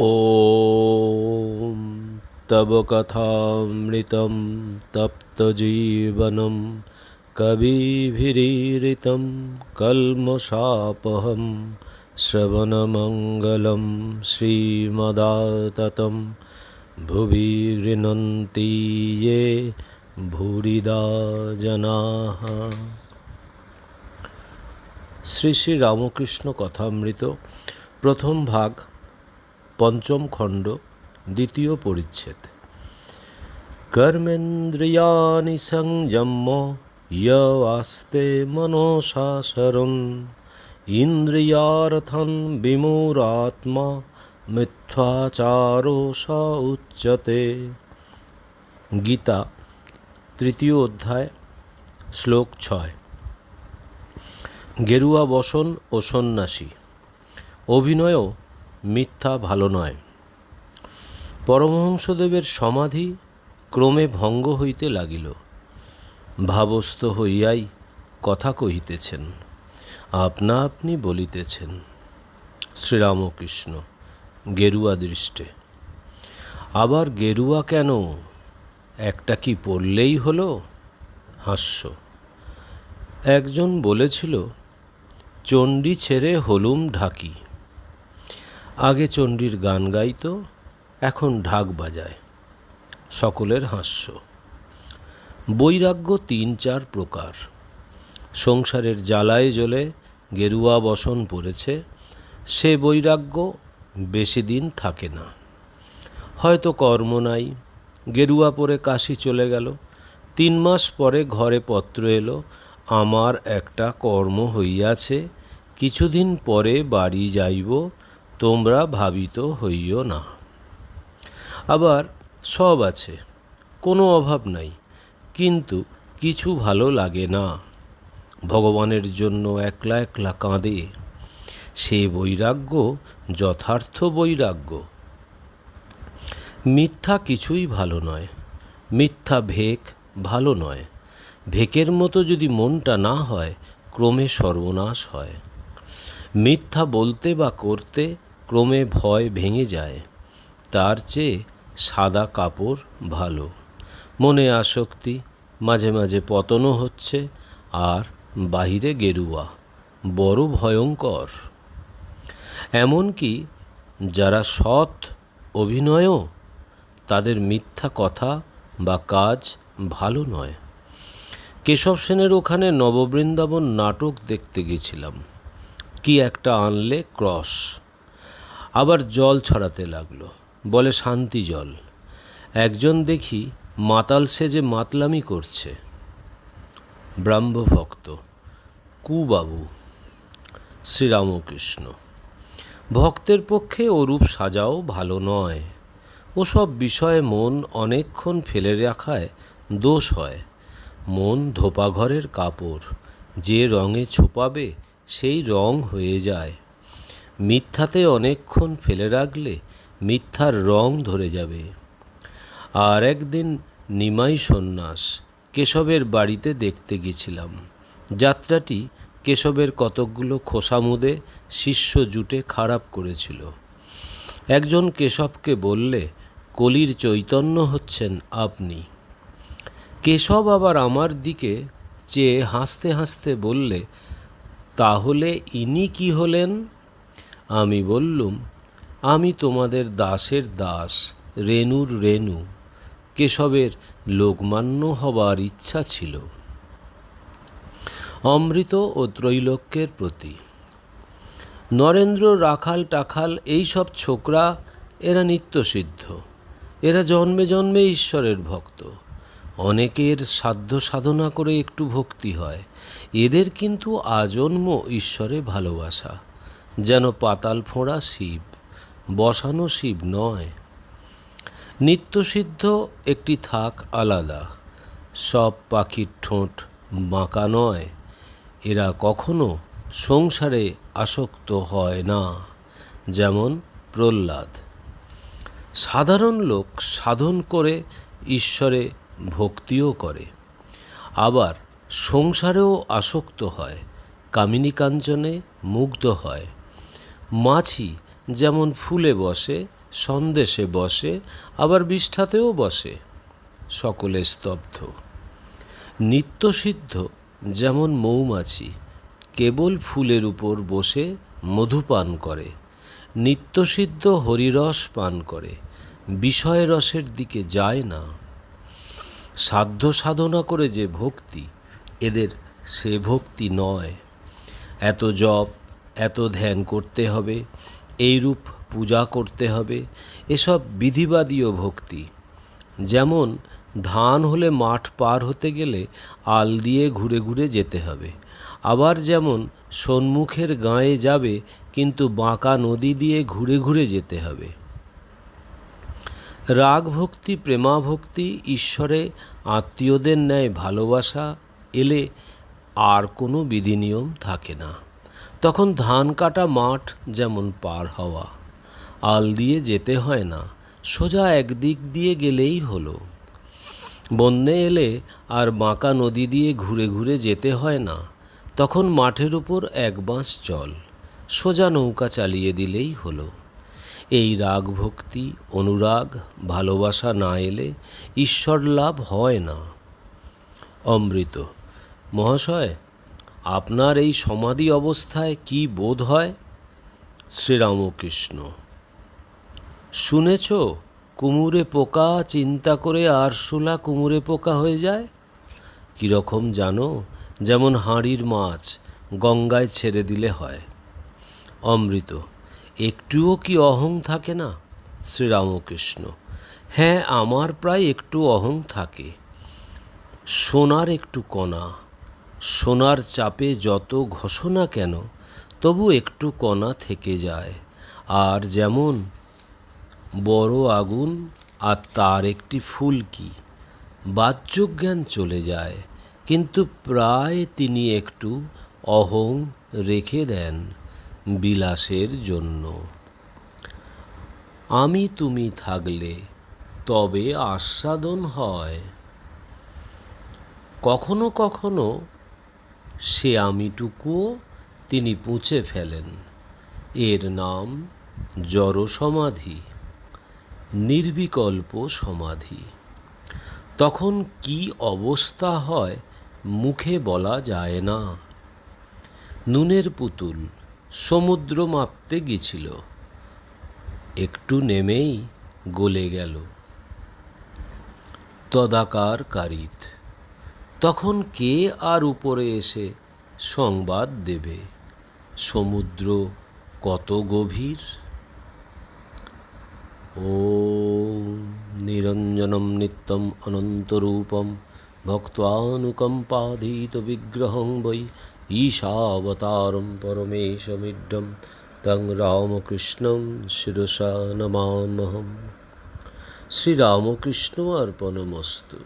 ॐ तव कथामृतं तप्तजीवनं कविभिरीरितं कल्मषापहं श्रवणमङ्गलं श्रीमदाततं भुवि गृह्णन्ति ये भूरिदा जनाः। শ্রী শ্রী রামকৃষ্ণ কথামৃত প্রথম ভাগ পঞ্চম খণ্ড দ্বিতীয় পরিচ্ছেদ। কর্মেন্দ্রিয়াণি সংযম্য ইয়স্তে মনসাশরণ ইন্দ্রিয়ার্থং বিমূঢ়াত্মা মিথ্যাচারো স উচ্যতে। গীতা তৃতীয় অধ্যায় শ্লোক 6। গেরুয়া বসন ও সন্ন্যাসী। অভিনয়ও মিথ্যা ভালো নয়। পরমহংসদেবের সমাধি ক্রমে ভঙ্গ হইতে লাগিল। ভাবস্থ হইয়াই কথা কহিতেছেন, আপনা আপনি বলিতেছেন। শ্রীরামকৃষ্ণ গেরুয়া দৃষ্টে। আবার গেরুয়া কেন? একটা কি পড়লেই হলো? হাস্য। একজন বলেছিল, চণ্ডী ছেড়ে হলুম ঢাকি। আগে চণ্ডীর গান গাইত, এখন ঢাক বাজায়। সকলের হাস্য। বৈরাগ্য ৩-৪ প্রকার। সংসারের জ্বালায় জ্বলে গেরুয়া বসন পড়েছে, সে বৈরাগ্য বেশি দিন থাকে না। হয়তো কর্ম নাই, গেরুয়া পরে কাশী চলে গেল। ৩ মাস পরে ঘরে পত্র এলো, আমার একটা কর্ম হইয়াছে, কিছুদিন পরে বাড়ি যাইব, তোমরা ভাবিত হইও না। আবার সব আছে, কোনো অভাব নাই, কিন্তু কিছু ভালো লাগে না। ভগবানের জন্য একলা একলা কাঁদে। সে বৈরাগ্য যথার্থ বৈরাগ্য। মিথ্যা কিছুই ভালো নয়। মিথ্যা ভেক ভালো নয়। ভেকের মতো যদি মনটা না হয়, ক্রমে সর্বনাশ হয়। মিথ্যা বলতে বা করতে ক্রমে ভয় ভেঙে যায়। তার চেয়ে সাদা কাপড় ভালো। মনে আসক্তি, মাঝে মাঝে পতনও হচ্ছে, আর বাহিরে গেরুয়া, বড় ভয়ঙ্কর। এমনকি যারা সৎ অভিনয়ও, তাদের মিথ্যা কথা বা কাজ ভালো নয়। কেশব সেনের ওখানে নববৃন্দাবন নাটক দেখতে গেছিলাম। কি একটা আনলে ক্রস, আবার জল ছড়াতে লাগলো, বলে শান্তি জল। একজন দেখি মাতাল সেজে মাতলামি করছে। ব্রাহ্মভক্ত কুবাবু। শ্রীরামকৃষ্ণ ভক্তের পক্ষে ওরূপ সাজাও ভালো নয়। ওসব বিষয়ে মন অনেকক্ষণ ফেলে রাখায় দোষ হয়। মন ধোপাঘরের কাপড়, যে রঙে ছোপাবে সেই রং হয়ে যায়। মিথ্যাতে অনেকক্ষণ ফেলে রাখলে মিথ্যার রং ধরে যাবে। আর একদিন নিমাই সন্ন্যাস কেশবের বাড়িতে দেখতে গেছিলাম। যাত্রাটি কেশবের কতকগুলো খোসামুদে শিষ্য জুটে খারাপ করেছিল। একজন কেশবকে বললে, কলির চৈতন্য হচ্ছেন আপনি। কেশব আবার আমার দিকে চেয়ে হাসতে হাসতে বললে, তাহলে ইনি কি হলেন? আমি বললুম, আমি তোমাদের দাসের দাস, রেণুর রেণু। কেশবের লোকমান্য হবার ইচ্ছা ছিল। অমৃত ও ত্রৈলোক্যের প্রতি। নরেন্দ্র, রাখাল টাখাল এইসব ছোকরা, এরা নিত্যসিদ্ধ। এরা জন্মে জন্মে ঈশ্বরের ভক্ত। অনেকের সাধ্য সাধনা করে একটু ভক্তি হয়। এদের কিন্তু আজন্ম ঈশ্বরে ভালোবাসা, যেন পাতাল ফোঁড়া শিব, বসানো শিব নয়। নিত্যসিদ্ধ একটি থাক আলাদা। সব পাখির ঠোঁট বাঁকা নয়। এরা কখনো সংসারে আসক্ত হয় না, যেমন প্রহ্লাদ। সাধারণ লোক সাধন করে ঈশ্বরে ভক্তিও করে, আবার সংসারেও আসক্ত হয়, কামিনী কাঞ্চনে মুগ্ধ হয়। মাছি যেমন ফুলে বসে, সন্দেশে বসে, আবার বিষ্ঠাতেও বসে। সকলে স্তব্ধ। নিত্যসিদ্ধ যেমন মৌমাছি কেবল ফুলের উপর বসে মধু পান করে, নিত্যসিদ্ধ হরিরস পান করে, বিষয় রসের দিকে যায় না। সাধ্য সাধনা করে যে ভক্তি, এদের সে ভক্তি নয়। এত জপ, এত ধ্যান করতে হবে, এইরূপ পূজা করতে হবে, এসব বিধিবাদীয় ভক্তি। যেমন ধান হলে মাঠ পার হতে গেলে আল দিয়ে ঘুরে ঘুরে যেতে হবে, আবার যেমন সন্মুখের গাঁয়ে যাবে কিন্তু বাঁকা নদী দিয়ে ঘুরে ঘুরে যেতে হবে। রাগ ভক্তি, প্রেমাভক্তি, ঈশ্বরে আত্মীয়দের ন্যায় ভালোবাসা এলে আর কোনো বিধিনিয়ম থাকে না। তখন ধান কাটা মাঠ যেমন পার হওয়া, আল দিয়ে যেতে হয় না, সোজা একদিক দিয়ে গেলেই হলো। বন্যে এলে আর বাঁকা নদী দিয়ে ঘুরে ঘুরে যেতে হয় না, তখন মাঠের উপর এক বাঁশ চল, সোজা নৌকা চালিয়ে দিলেই হলো। এই রাগ ভক্তি, অনুরাগ, ভালোবাসা না এলে ঈশ্বর লাভ হয় না। অমৃত: মহাশয়, আপনার এই সমাধি অবস্থায় কি বোধ হয়? শ্রীরামকৃষ্ণ: শুনেছ, কুমুরে পোকা চিন্তা করে আরশোলা কুমুরে পোকা হয়ে যায়। কীরকম জানো? যেমন হাঁড়ির মাছ গঙ্গায় ছেড়ে দিলে হয়। অমৃত: একটুও কি অহং থাকে না? শ্রীরামকৃষ্ণ: হ্যাঁ, আমার প্রায় একটু অহং থাকে। সোনার একটু কণা, সোনার চাপে যত ঘষো না কেন তবু একটু কণা থেকে যায়। আর যেমন বড় আগুন আর তার একটি ফুলকি, বাহ্যজ্ঞান চলে যায়, কিন্তু প্রায় তিনি একটু অহং রেখে দেন বিলাসের জন্য। আমি তুমি থাকলে তবে আস্বাদন হয়। কখনো কখনো সে আমিটুকুও তিনি পুঁছে ফেলেন। এর নাম জড় সমাধি, নির্বিকল্প সমাধি। তখন কি অবস্থা হয় মুখে বলা যায় না। নুনের পুতুল সমুদ্র মাপতে গেছিল, একটু নেমেই গলে গেল। তদাকার কারিত, তখন কে আর উপরে এসে সংবাদ দেবে সমুদ্র কত গভীর? ওম নিরঞ্জনম নিত্যম অনন্তরূপম ভক্তানুকম্পাধীত বিগ্রহং বৈ ঈশাবতারম পরমেশমিড্ডম তং রামকৃষ্ণং শিরসা নমাম্যহম। শ্রীরামকৃষ্ণ অর্পণমস্তু।